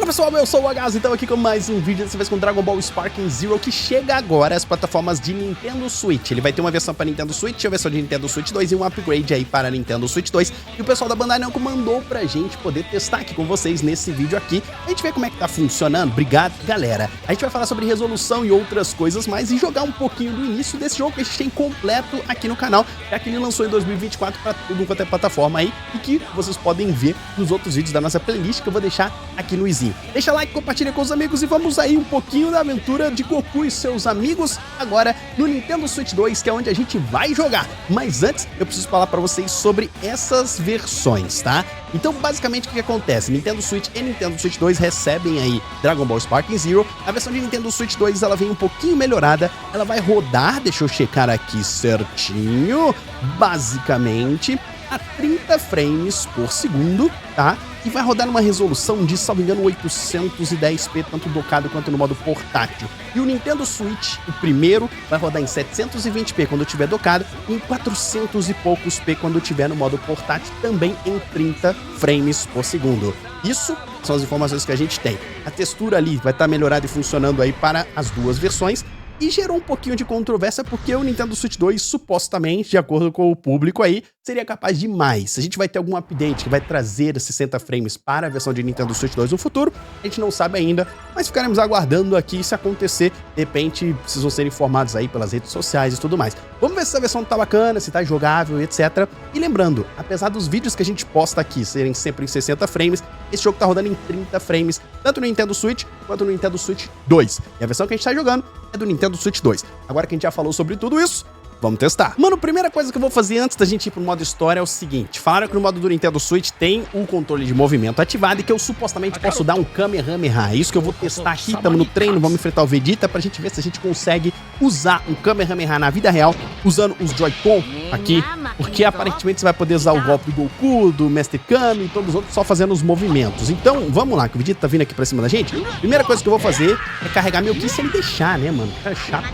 pessoal, eu sou o Agaz, então aqui com mais um vídeo, dessa vez com Dragon Ball Sparking Zero, que chega agora às plataformas de Nintendo Switch. Ele vai ter uma versão para Nintendo Switch, a versão de Nintendo Switch 2 e um upgrade aí para Nintendo Switch 2. E o pessoal da Bandai Namco mandou pra gente poder testar aqui com vocês nesse vídeo aqui. A gente vê como é que tá funcionando. Obrigado, galera. A gente vai falar sobre resolução e outras coisas mais e jogar um pouquinho do início desse jogo que a gente tem completo aqui no canal, já que ele lançou em 2024 para tudo quanto é plataforma aí e que vocês podem ver nos outros vídeos da nossa playlist que eu vou deixar aqui no izinho. Deixa like, compartilha com os amigos e vamos aí um pouquinho da aventura de Goku e seus amigos agora no Nintendo Switch 2, que é onde a gente vai jogar. Mas antes, eu preciso falar pra vocês sobre essas versões, tá? Então, basicamente, o que acontece? Nintendo Switch e Nintendo Switch 2 recebem aí Dragon Ball Sparking Zero. A versão de Nintendo Switch 2, ela vem um pouquinho melhorada. Ela vai rodar, deixa eu checar aqui certinho, basicamente a 30 frames por segundo, tá? E vai rodar numa resolução de, salvo engano, 810p, tanto docado quanto no modo portátil. E o Nintendo Switch, o primeiro, vai rodar em 720p quando tiver docado, e em 400 e poucos p quando tiver no modo portátil, também em 30 frames por segundo. Isso são as informações que a gente tem. A textura ali vai estar melhorada e funcionando aí para as duas versões. E gerou um pouquinho de controvérsia porque o Nintendo Switch 2, supostamente, de acordo com o público aí, seria capaz de mais. A gente vai ter algum update que vai trazer 60 frames para a versão de Nintendo Switch 2 no futuro, a gente não sabe ainda, mas ficaremos aguardando aqui. Se acontecer, de repente precisam ser informados aí pelas redes sociais e tudo mais. Vamos ver se essa versão tá bacana, se tá jogável, etc. E lembrando, apesar dos vídeos que a gente posta aqui serem sempre em 60 frames, esse jogo tá rodando em 30 frames, tanto no Nintendo Switch quanto no Nintendo Switch 2. E a versão que a gente tá jogando é do Nintendo Switch 2. Agora que a gente já falou sobre tudo isso, vamos testar. Mano, a primeira coisa que eu vou fazer antes da gente ir pro modo história é o seguinte. Falaram que no modo do Nintendo Switch tem o controle de movimento ativado e que eu supostamente posso dar um Kamehameha. É isso que eu vou testar aqui. Estamos no treino, vamos enfrentar o Vegeta pra gente ver se a gente consegue usar um Kamehameha na vida real usando os Joy-Con aqui. Porque aparentemente você vai poder usar o golpe do Goku, do Mestre Kami e todos os outros só fazendo os movimentos. Então, vamos lá, que o Vegeta tá vindo aqui pra cima da gente. Primeira coisa que eu vou fazer é carregar meu Ki se ele deixar, né, mano? Cara chato.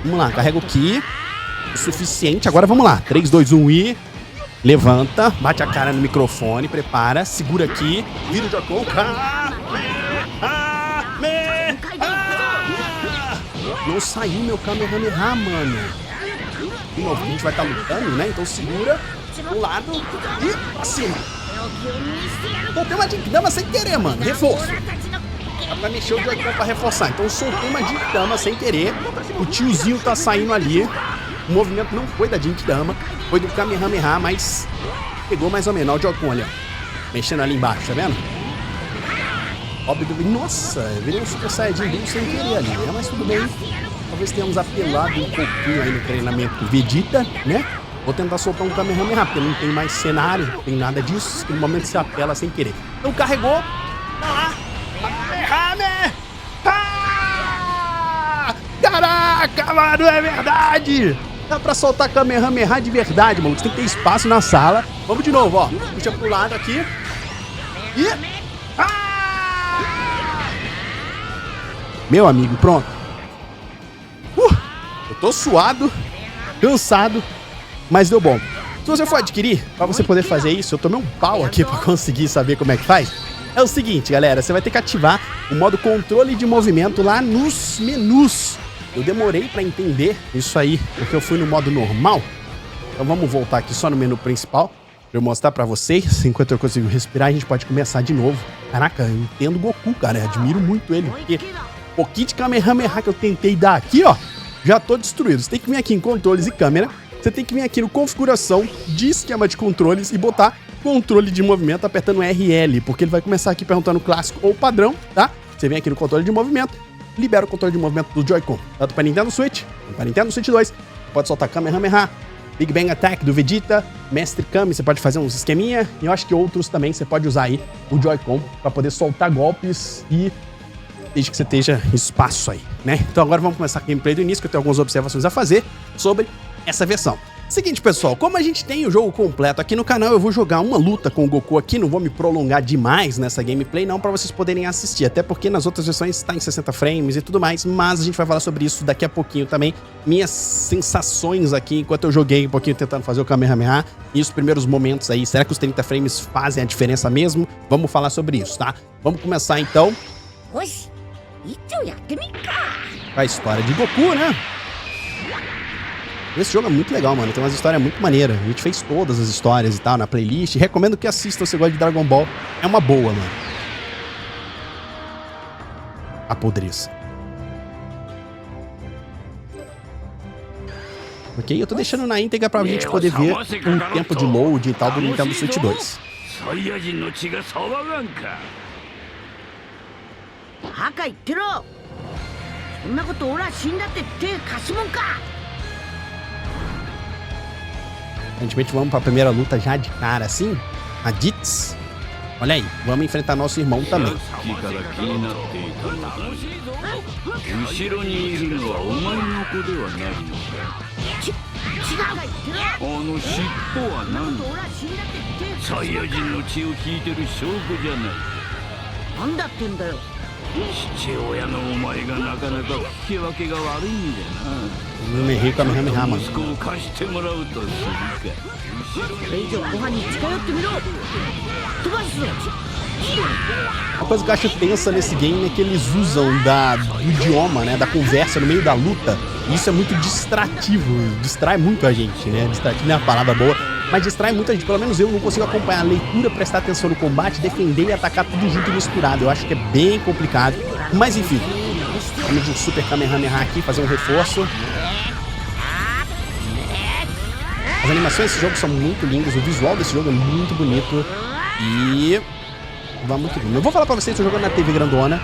Vamos lá, carrega o Ki. O suficiente. Agora vamos lá. 3, 2, 1 e... levanta, bate a cara no microfone, prepara, segura aqui, vira o Joy-Con. Não saiu meu Kamehameha, mano. De novo, a gente vai estar lutando, né? Então segura do lado e pra cima. Soltei uma Genkidama sem querer, mano. Reforço. Dá pra mexer o Joy-Con pra reforçar. Então soltei uma Genkidama sem querer. O tiozinho tá saindo ali. O movimento não foi da Genkidama, foi do Kamehameha, mas pegou mais ou menos. Olha o Joy-Con ali, ó. Mexendo ali embaixo, tá vendo? Óbvio, nossa, virei um Super Saiyajin Blue sem querer ali, né? Mas tudo bem. Talvez tenhamos apelado um pouquinho aí no treinamento do Vegeta, né? Vou tentar soltar um Kamehameha, porque não tem mais cenário, não tem nada disso. No momento você apela sem querer. Então carregou, tá lá. Kamehameha! Caraca, mano, é verdade! Dá pra soltar Kamehameha de verdade, mano. Você tem que ter espaço na sala. Vamos de novo, ó. Puxa pro lado aqui. E... meu amigo, pronto. Eu tô suado, cansado, mas deu bom. Se você for adquirir, pra você poder fazer isso, eu tomei um pau aqui pra conseguir saber como é que faz. É o seguinte, galera, você vai ter que ativar o modo controle de movimento lá nos menus. Eu demorei pra entender isso aí, porque eu fui no modo normal. Então vamos voltar aqui só no menu principal, pra eu mostrar pra vocês. Enquanto eu consigo respirar, a gente pode começar de novo. Caraca, eu entendo o Goku, cara, eu admiro muito ele, porque o pouquinho de Kamehameha que eu tentei dar aqui, ó, já tô destruído. Você tem que vir aqui em controles e câmera, você tem que vir aqui no configuração de esquema de controles e botar controle de movimento apertando RL, porque ele vai começar aqui perguntando clássico ou padrão, tá? Você vem aqui no controle de movimento, libera o controle de movimento do Joy-Con, tanto para Nintendo Switch, para Nintendo Switch 2, pode soltar Kamehameha, Big Bang Attack do Vegeta, Mestre Kami, você pode fazer uns esqueminha, e eu acho que outros também você pode usar aí o Joy-Con para poder soltar golpes e desde que você esteja espaço aí, né? Então agora vamos começar a gameplay do início, que eu tenho algumas observações a fazer sobre essa versão. Seguinte, pessoal, como a gente tem o jogo completo aqui no canal, eu vou jogar uma luta com o Goku aqui, não vou me prolongar demais nessa gameplay não, pra vocês poderem assistir, até porque nas outras versões tá em 60 frames e tudo mais, mas a gente vai falar sobre isso daqui a pouquinho também, minhas sensações aqui enquanto eu joguei um pouquinho tentando fazer o Kamehameha, e os primeiros momentos aí, será que os 30 frames fazem a diferença mesmo? Vamos falar sobre isso, tá? Vamos começar então a história de Goku, né? Esse jogo é muito legal, mano. Tem umas histórias muito maneiras. A gente fez todas as histórias e tal na playlist. Recomendo que assista se você gosta de Dragon Ball. É uma boa, mano. A podriça. Ok, eu tô deixando na íntegra pra gente poder ver um tempo de load e tal do Nintendo Switch 2. Aparentemente vamos pra primeira luta já de cara assim. A Jits. Olha aí, vamos enfrentar nosso irmão também. Não errei com a Kamehameha, mano. Uma coisa que eu acho tensa nesse game é que eles usam do idioma, né, da conversa no meio da luta. E isso é muito distrativo, distrai muito a gente, né? Distrativo não é a palavra boa, mas distrai muito a gente. Pelo menos eu não consigo acompanhar a leitura, prestar atenção no combate, defender e atacar tudo junto e misturado. Eu acho que é bem complicado. Mas enfim, vamos de um Super Kamehameha aqui, fazer um reforço. As animações desse jogo são muito lindas, o visual desse jogo é muito bonito. E vamos que vamos. Eu vou falar pra vocês, tô jogando na TV grandona.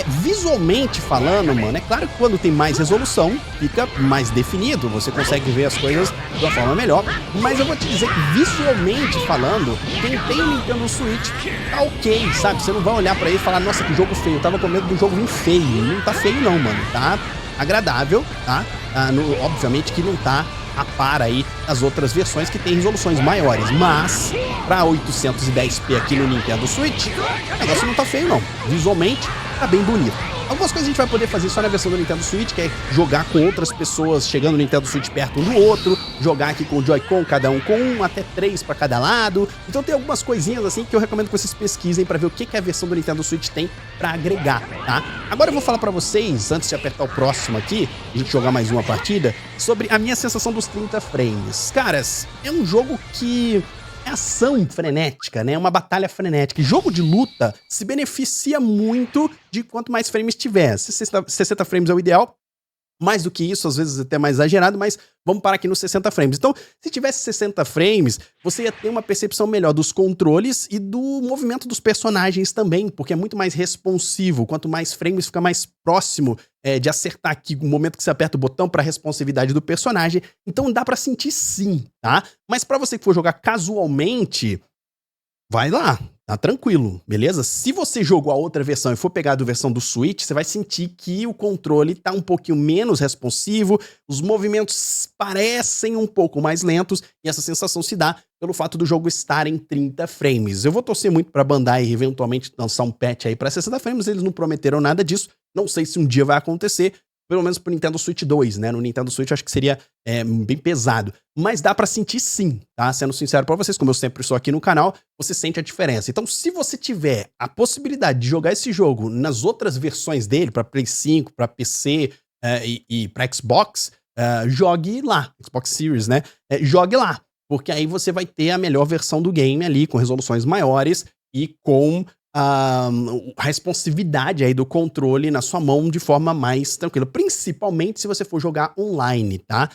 Visualmente falando, mano, é claro que quando tem mais resolução, fica mais definido, você consegue ver as coisas de uma forma melhor. Mas eu vou te dizer que visualmente falando, quem tem o Nintendo Switch tá ok, sabe? Você não vai olhar pra ele e falar, nossa, que jogo feio, eu tava com medo do jogo vir feio. Não tá feio não, mano, tá agradável, tá? Obviamente que não tá a par aí as outras versões que tem resoluções maiores, mas pra 810p aqui no Nintendo Switch, o negócio não tá feio não, visualmente tá bem bonito. Algumas coisas a gente vai poder fazer só na versão do Nintendo Switch, que é jogar com outras pessoas chegando no Nintendo Switch perto um do outro, jogar aqui com o Joy-Con, cada um com um, até 3 pra cada lado. Então tem algumas coisinhas assim que eu recomendo que vocês pesquisem pra ver o que a versão do Nintendo Switch tem pra agregar, tá? Agora eu vou falar pra vocês, antes de apertar o próximo aqui, a gente jogar mais uma partida, sobre a minha sensação dos 30 frames. Caras, é um jogo que ação frenética, né? Uma batalha frenética. E jogo de luta se beneficia muito de quanto mais frames tiver. 60 frames é o ideal. Mais do que isso, às vezes até mais exagerado, mas vamos parar aqui nos 60 frames. Então, se tivesse 60 frames, você ia ter uma percepção melhor dos controles e do movimento dos personagens também, porque é muito mais responsivo. Quanto mais frames, fica mais próximo de acertar aqui o momento que você aperta o botão para a responsividade do personagem. Então dá pra sentir sim, tá? Mas pra você que for jogar casualmente, vai lá. Tá tranquilo, beleza? Se você jogou a outra versão e for pegar a versão do Switch, você vai sentir que o controle tá um pouquinho menos responsivo, os movimentos parecem um pouco mais lentos, e essa sensação se dá pelo fato do jogo estar em 30 frames. Eu vou torcer muito pra Bandai eventualmente lançar um patch aí pra 60 frames, eles não prometeram nada disso, não sei se um dia vai acontecer, pelo menos pro Nintendo Switch 2, né? No Nintendo Switch eu acho que seria bem pesado. Mas dá pra sentir sim, tá? Sendo sincero pra vocês, como eu sempre sou aqui no canal, você sente a diferença. Então, se você tiver a possibilidade de jogar esse jogo nas outras versões dele, pra Play 5, pra PC e pra Xbox, jogue lá. Xbox Series, né? Jogue lá. Porque aí você vai ter a melhor versão do game ali, com resoluções maiores e com a responsividade aí do controle na sua mão de forma mais tranquila, principalmente se você for jogar online, tá?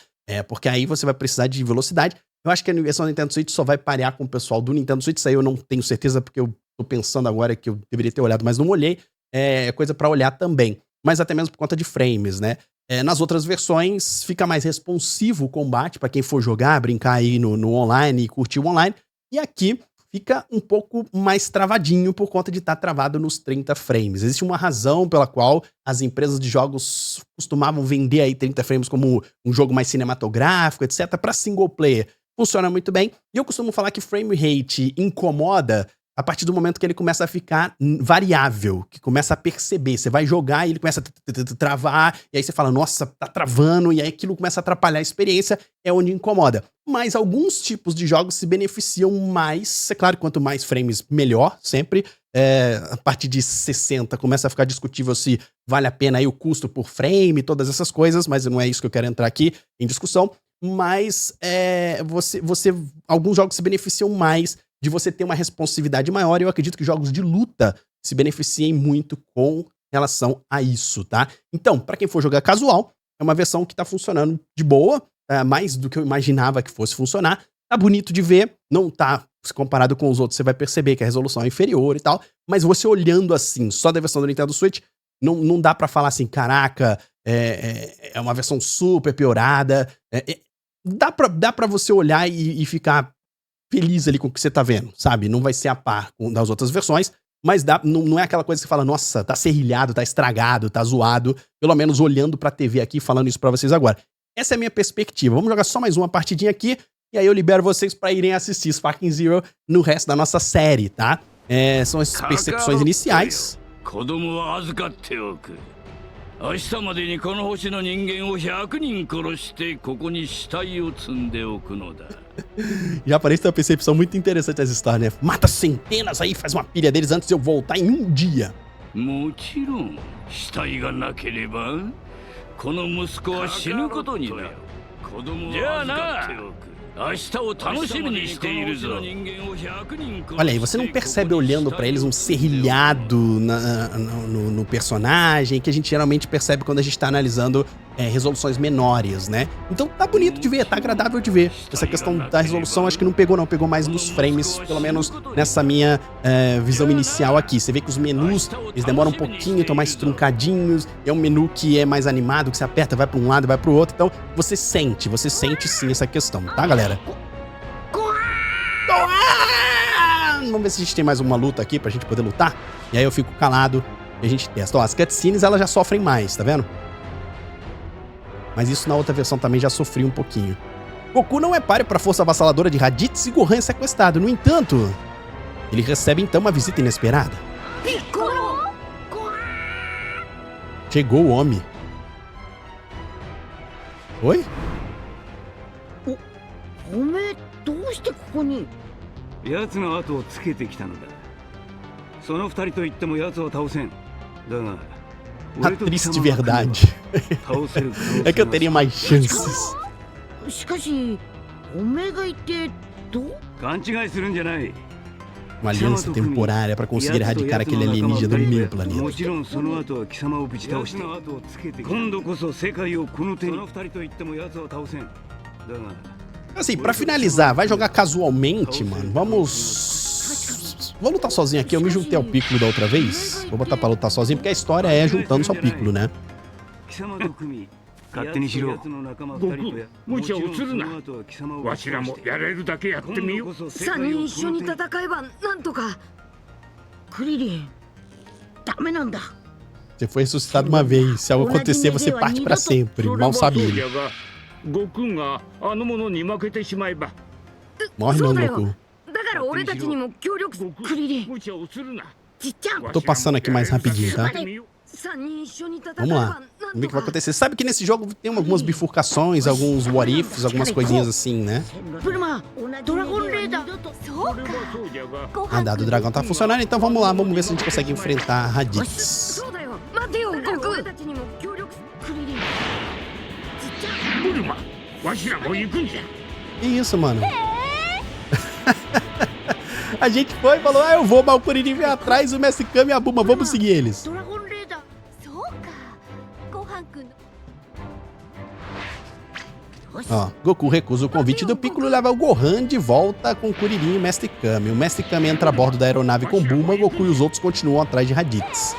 Porque aí você vai precisar de velocidade. Eu acho que a versão do Nintendo Switch só vai parear com o pessoal do Nintendo Switch, isso aí eu não tenho certeza, porque eu tô pensando agora que eu deveria ter olhado, mas não olhei, é coisa pra olhar também, mas até mesmo por conta de frames, né? Nas outras versões fica mais responsivo o combate pra quem for jogar, brincar aí no online e curtir o online, e aqui fica um pouco mais travadinho por conta de estar travado nos 30 frames. Existe uma razão pela qual as empresas de jogos costumavam vender aí 30 frames como um jogo mais cinematográfico, etc. Para single player. Funciona muito bem. E eu costumo falar que frame rate incomoda a partir do momento que ele começa a ficar variável, que começa a perceber. Você vai jogar e ele começa a travar, e aí você fala, nossa, tá travando, e aí aquilo começa a atrapalhar a experiência, é onde incomoda. Mas alguns tipos de jogos se beneficiam mais, é claro, quanto mais frames, melhor, sempre. A partir de 60 começa a ficar discutível se vale a pena aí o custo por frame, todas essas coisas, mas não é isso que eu quero entrar aqui em discussão. Mas alguns jogos se beneficiam mais de você ter uma responsividade maior, e eu acredito que jogos de luta se beneficiem muito com relação a isso, tá? Então, pra quem for jogar casual, é uma versão que tá funcionando de boa, mais do que eu imaginava que fosse funcionar. Tá bonito de ver, não tá, se comparado com os outros, você vai perceber que a resolução é inferior e tal, mas você olhando assim, só da versão do Nintendo Switch, não dá pra falar assim, caraca, é uma versão super piorada. Dá pra você olhar e ficar feliz ali com o que você tá vendo, sabe? Não vai ser a par das outras versões, mas não é aquela coisa que você fala, nossa, tá serrilhado, tá estragado, tá zoado, pelo menos olhando pra TV aqui, falando isso pra vocês agora. Essa é a minha perspectiva. Vamos jogar só mais uma partidinha aqui, e aí eu libero vocês pra irem assistir Sparking Zero no resto da nossa série, tá? São as percepções iniciais. 明日までにこの星の人間を100人殺してここに死体を積んでおくのだ. Já parece ter uma percepção muito interessante essa história, né? Mata centenas aí, faz uma pilha deles antes de eu voltar em um dia. もちろん死体がなければこの息子は死ぬことになる。子供を預かっておく。 Olha aí, você não percebe olhando pra eles um serrilhado no personagem, que a gente geralmente percebe quando a gente tá analisando resoluções menores, né? Então tá bonito de ver, tá agradável de ver. Essa questão da resolução acho que não, pegou mais nos frames, pelo menos nessa minha visão inicial aqui. Você vê que os menus, eles demoram um pouquinho, estão mais truncadinhos, é um menu que é mais animado, que você aperta, vai pra um lado, vai pro outro, então você sente sim essa questão, tá, galera? Vamos ver se a gente tem mais uma luta aqui pra gente poder lutar. E aí eu fico calado e a gente testa. Ó, as cutscenes, elas já sofrem mais, tá vendo? Mas isso na outra versão também já sofri um pouquinho. Goku não é páreo pra força avassaladora de Raditz e Gohan é sequestrado. No entanto, ele recebe então uma visita inesperada. Chegou o homem. Oi? おめえどうしてここに？奴の後をつけてきたのだ。その二人と言っても奴は倒せん。だが、 A triste verdade é que eu teria mais chances. しかし、おめえがいてどう？勘違いするんじゃない。 Uma aliança temporária para conseguir erradicar aquele alienígena do meu planeta. もちろんその後は貴様をぶち倒して、今度こそ世界をこの手に。その二人と言っても奴は倒せん。だが Assim, pra finalizar, vai jogar casualmente, mano. Vamos lutar sozinho aqui. Eu me juntei ao Piccolo da outra vez. Vou botar pra lutar sozinho, porque a história é juntando só Piccolo, né? 勝手にしろ。無茶をするな。わしらもやれるだけやってみよう。3人一緒に戦えばなんとか。クリリン、ダメなんだ。 Você foi ressuscitado uma vez. Se algo acontecer, você parte pra sempre. Mal sabe ele. 悟空があの者に負けてしまえば。 Morre não, Goku. だから俺たちにも協力する。クリリン、無茶をするな。ちっちゃん。 Tô passando aqui mais rapidinho, tá? 3人一緒に戦えば Vamos lá. Vamos ver o que vai acontecer. Você sabe que nesse jogo tem algumas bifurcações, alguns what ifs, algumas coisinhas assim, né? ブルマ、ドラゴンレーダー。そうか。 A andar do dragão tá funcionando, então vamos lá. Vamos ver se a gente consegue enfrentar Raditz. そうだよ。待てよ、悟空。俺たちにも協力する。クリリン。ちっちゃん。 ブルマ、わしらも行くんじゃ。 Que isso, mano? A gente foi e falou, ah, eu vou, mas o Kuririn veio atrás, o Mestre Kami e a Bulma, vamos seguir eles. ドラゴンレーダー。 そうか。ごはんくんの Ó, Goku recusa o convite do Piccolo e leva o Gohan de volta com o Kuririn e o Mestre Kami. O Mestre Kami entra a bordo da aeronave com Bulma, Goku e os outros continuam atrás de Raditz.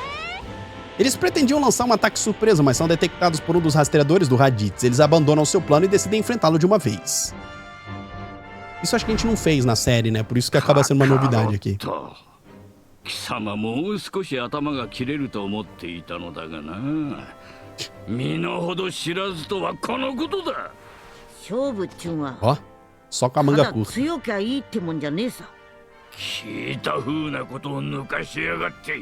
Eles pretendiam lançar um ataque surpresa, mas são detectados por um dos rastreadores do Raditz. Eles abandonam seu plano e decidem enfrentá-lo de uma vez. Isso acho que a gente não fez na série, né? Por isso que acaba sendo uma novidade aqui. 貴様もう少し頭が切れると思っていたのだがな。身の程知らずとはこのことだ。勝負っちゅうんは Ó, só com a た manga だ curta. 強きゃいいってもんじゃねえさ。聞いた風なことを抜かしやがって。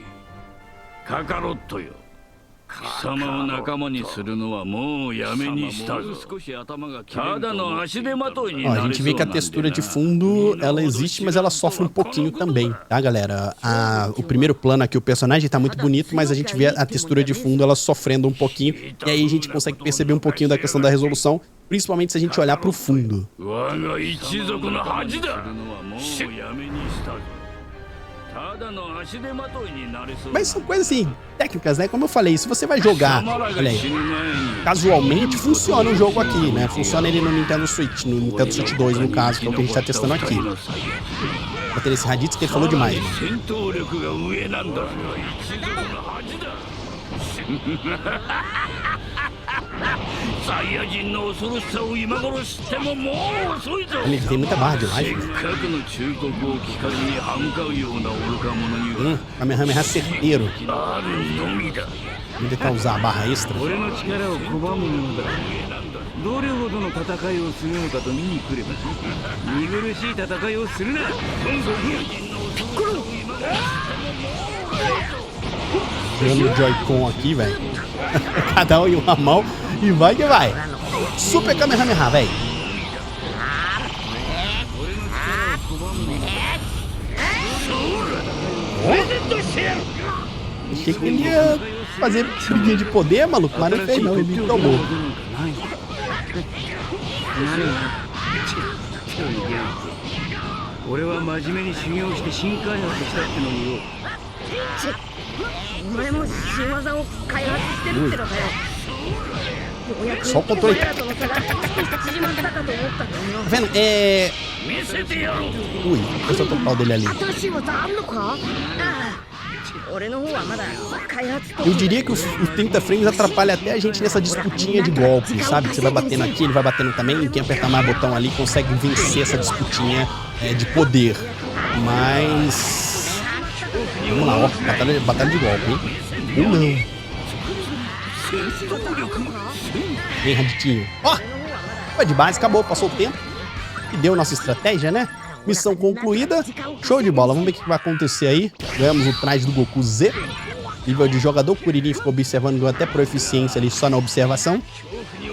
カカロットよ。貴様を仲間にするのはもうやめにしたぞ。ただの足手まといに Ó, な a り gente そう vê que a なんで textura de な。 fundo, ela existe, mas ela sofre um pouquinho também, tá, galera? O primeiro plano aqui, o personagem tá muito bonito, mas a gente vê a textura de fundo, ela sofrendo um pouquinho, e aí a gente consegue perceber um pouquinho da questão da resolução, principalmente se a gente olhar pro fundo. 我が一族の恥だ。しやめにしたぞ。ただの足手まといになりそう。 Mas são coisas assim, técnicas, né? Como eu falei, se você vai jogar, olha aí, casualmente, funciona o jogo aqui, né? Funciona ele no Nintendo Switch, no Nintendo Switch 2, no caso, que é o que a gente tá testando aqui. Vai ter esse Raditz que ele falou demais, mano. 戦闘力が上なんだ。一族の恥だ。サイヤ人の恐ろしさを今頃知ってももう遅いぞ。 Ele tem muita barra de せっ life. かくの忠告を聞かずに歯向かうような愚か者には Kamehameha certeiro. あるのみだ。 Vamos tentar usar a barra extra. 俺の力を拒むものだ。どれほどの戦いをするのかと見に来れば見苦しい戦いをするな。 Jogando o Joy-Con aqui, velho. Cada um em uma mão e vai que vai. Super Kamehameha, velho. Achei que ele ia fazer briguinha de poder, maluco, mas não fez não, ele me tomou. 俺は真面目に修行して新開発したってのによ。お前も新技を開発してるってのかよ。ようやく Só o controle. 俺らとの差が縮まったかと思ったけどよ。 Tá vendo? Ui, deixa eu tocar o dele ali. 新しい技あんのか？ああ、俺の方はまだ開発と。 Eu diria que os 30 frames atrapalha até a gente nessa disputinha de golpe, sabe? Que você vai batendo aqui, ele vai batendo também, e quem apertar mais botão ali consegue vencer essa disputinha de poder. Mas... Vamos lá, ó, batalha de golpe, hein? Ou não. Vem, Raditinho. Ó, foi de base, acabou, passou o tempo. E deu nossa estratégia, né? Missão concluída. Show de bola, vamos ver o que vai acontecer aí. Ganhamos o traje do Goku Z. Nível de jogador, Kuririn ficou observando, ganhou até proficiência ali só na observação.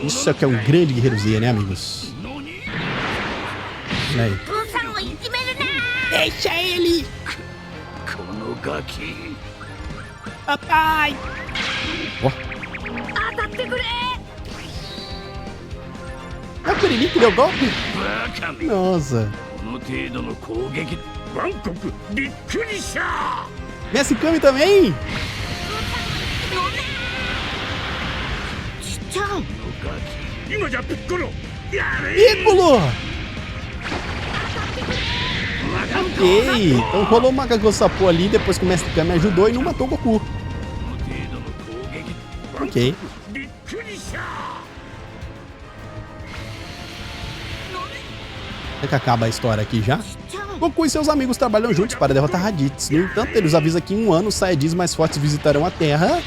Isso é que é um grande guerreiro Z, né, amigos? Olha aí. Deixa ele! Papai! Ó. É o Kuririn que deu golpe? Nossa. この程度の攻撃。ワンコクびっくりした。 Messi Kami também! ちゃん。今じゃピッコロやれ。 Piccolo! Ok, então rolou uma Kagosapo ali, depois que o Mestre Kami ajudou e não matou o Goku. Ok. びっくりした。 Será que acaba a história aqui já? Goku e seus amigos trabalham juntos para derrotar Raditz. No entanto, eles avisam que em um ano, Saiyajins mais fortes visitarão a Terra.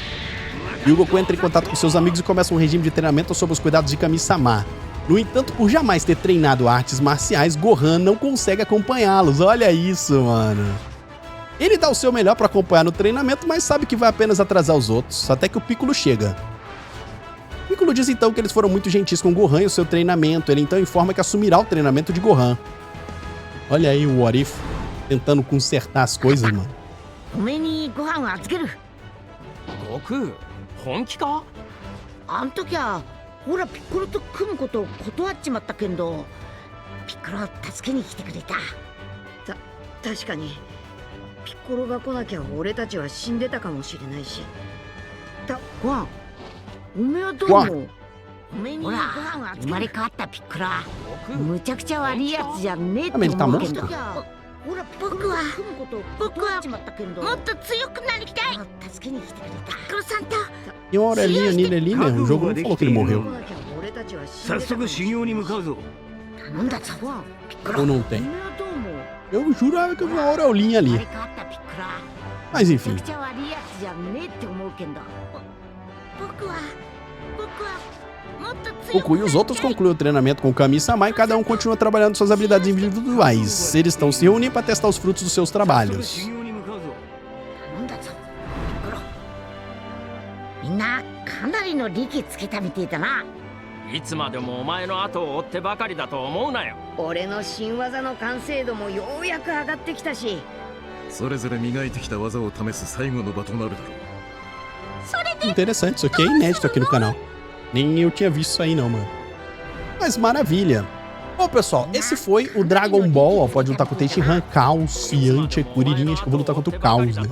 E o Goku entra em contato com seus amigos e começa um regime de treinamento sob os cuidados de Kami-sama. No entanto, por jamais ter treinado artes marciais, Gohan não consegue acompanhá-los. Olha isso, mano. Ele dá o seu melhor para acompanhar no treinamento, mas sabe que vai apenas atrasar os outros, até que o Piccolo chega. Piccolo diz então que eles foram muito gentis com Gohan e o seu treinamento. Ele então informa que assumirá o treinamento de Gohan. Olha aí o What If tentando consertar as coisas, mano. おめえにご飯を預ける。悟空本気か？あん時はほらピッコロと組むことを断っちまったけんど、ピッコロは助けに来てくれた。確かにピッコロが来なきゃ俺たちは死んでたかもしれないし。ご飯、おめえはどう思う？ほら、生まれ変わったピッコロはむちゃくちゃ悪いやつじゃねえと思うけど。僕はもっと強くなりたい。助けに来てくれた。ピッコロさんと。 Tem uma orelhinha nele ali, né? O jogo não falou que ele morreu. 早速修行に向かうぞ。頼んだぞピッコロ Ou não tem? 君はどう思う Eu jurava que eu vi uma aureolinha 生ま ali. れ変わったピッコロ Mas めちゃ enfim. くちゃ悪いやつじゃねえって思うけど僕はもっと強 Goku e os outros concluem o treinamento com o Kami-sama e cada um continua trabalhando suas habilidades individuais. Eles estão se reunindo para testar os frutos dos seus 早速 trabalhos. 修行に向かうぞ。頼んだぞピッコロみんなかなりの力つけたみてえだないつまでもお前の後を追ってばかりだと思うなよ。俺の新技の完成度もようやく上がってきたしそれぞれ磨いてきた技を試す最後の場となるだろう。 Interessante, isso aqui é inédito aqui no canal. Nem eu tinha visto isso aí não, mano. Mas maravilha. Bom, pessoal, esse foi o Dragon Ball. Ó, pode lutar com o Tenshinhan, Caos, Yantia, Kuririn. Acho que eu vou lutar contra o Caos, né?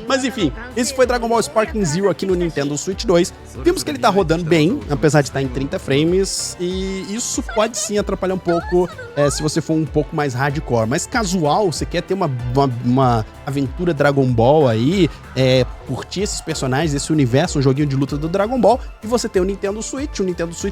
Mas enfim, esse foi Dragon Ball Sparking Zero aqui no Nintendo Switch 2. Vimos que ele tá rodando bem, apesar de estar em 30 frames. E isso pode sim atrapalhar um pouco se você for um pouco mais hardcore. Mas casual, você quer ter uma aventura Dragon Ball aí, curtir esses personagens, esse universo, um joguinho de luta do Dragon Ball, e você tem o Nintendo Switch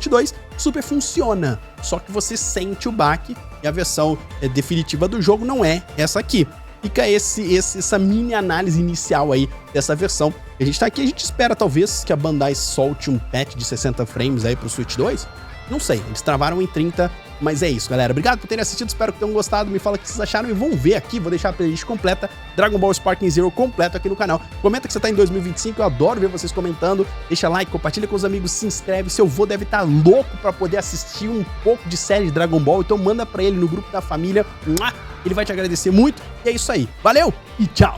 2, super funciona. Só que você sente o baque e a versão definitiva do jogo não é essa aqui. Fica essa mini análise inicial aí dessa versão. A gente tá aqui, a gente espera talvez que a Bandai solte um patch de 60 frames aí pro Switch 2. Não sei, eles travaram em 30, mas é isso, galera. Obrigado por terem assistido, espero que tenham gostado. Me fala o que vocês acharam e vão ver aqui, vou deixar a playlist completa, Dragon Ball Sparking Zero completo aqui no canal. Comenta que você tá em 2025, eu adoro ver vocês comentando. Deixa like, compartilha com os amigos, se inscreve. Seu vô deve estar louco pra poder assistir um pouco de série de Dragon Ball, então manda pra ele no grupo da família. Ele vai te agradecer muito. E é isso aí, valeu e tchau!